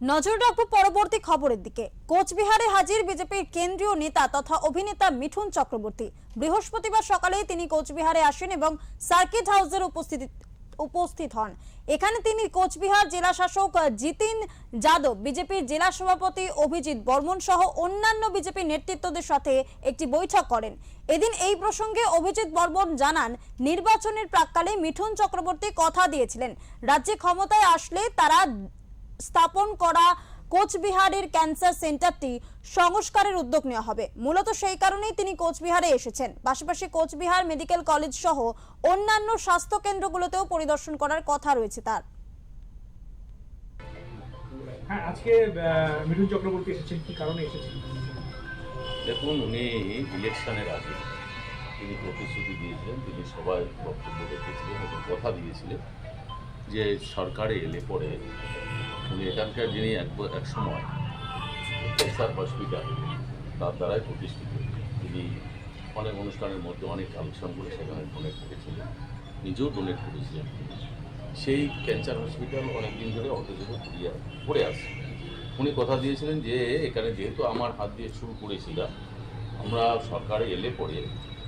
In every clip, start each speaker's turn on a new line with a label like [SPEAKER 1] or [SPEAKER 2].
[SPEAKER 1] নজর রাখবো পরবর্তী খবরের দিকে। কোচবিহারে হাজির বিজেপির কেন্দ্রীয় নেতা তথা অভিনেতা মিঠুন চক্রবর্তী। বৃহস্পতিবার সকালে তিনি কোচবিহারে আসেন এবং সার্কিট হাউসের উপস্থিত হন। এখানে তিনি কোচবিহার জেলা শাসক জিতিন যাদব, বিজেপির জেলা সভাপতি অভিজিৎ বর্মন সহ অন্যান্য বিজেপি নেতৃত্বদের সাথে একটি বৈঠক করেন। এদিন এই প্রসঙ্গে অভিজিৎ বর্মন জানান, নির্বাচনের প্রাক্কালে মিঠুন চক্রবর্তী কথা দিয়েছিলেন রাজ্যে ক্ষমতায় আসলে তারা স্থাপন করা কোচবিহারের ক্যান্সার সেন্টারটি সংস্কারের উদ্যোগ নেওয়া হবে। মূলত সেই কারণেই তিনি কোচবিহারে এসেছেন। পাশাপাশি কোচবিহার মেডিকেল কলেজ সহ অন্যান্য স্বাস্থ্য কেন্দ্রগুলোতেও পরিদর্শন করার কথা রয়েছে তার।
[SPEAKER 2] হ্যাঁ, আজকে মিঠুন চক্রবর্তী এসেছেন, কি কারণে এসেছেন?
[SPEAKER 3] দেখুন, উনি ইলেকশনের আগে তিনি প্রতিশ্রুতি দিয়েছিলেন, তিনি সবাই বক্তব্য রেখেছিলেন এবং কথা দিয়েছিলেন যে সরকারে এলে পরে উনি এখানকার যিনি এক সময় ক্যান্সার হসপিটাল তার দ্বারাই প্রতিষ্ঠিত, তিনি অনেক অনুষ্ঠানের মধ্যে অনেক কালেকশন করে সেখানে ডোনেট করেছিলেন, নিজেও ডোনেট করেছিলেন। সেই ক্যান্সার হসপিটাল অনেকদিন ধরে অটোজোগে পড়ে আসে। উনি কথা দিয়েছিলেন যে এখানে যেহেতু আমার হাত দিয়ে শুরু করেছিলাম, আমরা সরকারে এলে পরে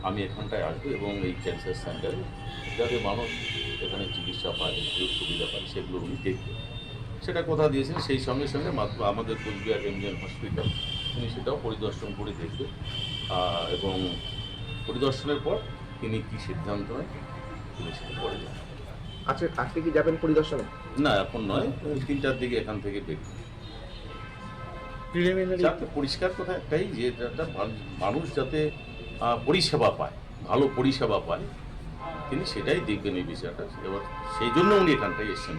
[SPEAKER 3] আমি এখানটায় আসবো এবং এই ক্যান্সার সেন্টারে যাতে মানুষ এখানে চিকিৎসা পায়, সুযোগ সুবিধা পায়, সেগুলো উনি দেখবেন, সেটা কথা দিয়েছেন। সেই সঙ্গে সঙ্গে আমাদের কোচবিহার এমজিএম হসপিটাল উনি সেটাও পরিদর্শন করে দেখবেন এবং পরিদর্শনের পর তিনি কী সিদ্ধান্ত নেন তিনি সেটা করে যান।
[SPEAKER 4] আচ্ছা, আজকে কি যাবেন পরিদর্শনে?
[SPEAKER 3] না, এখন নয়, 3টার দিকে এখান থেকে বেরোবেন। যাতে পরিষ্কার কথা একটাই, যে মানুষ যাতে পরিষেবা পায়, ভালো পরিষেবা পায়, তিনি সেটাই দেখবেন এই বিষয়টা। এবার সেই জন্য উনি এখানটায় এসছেন।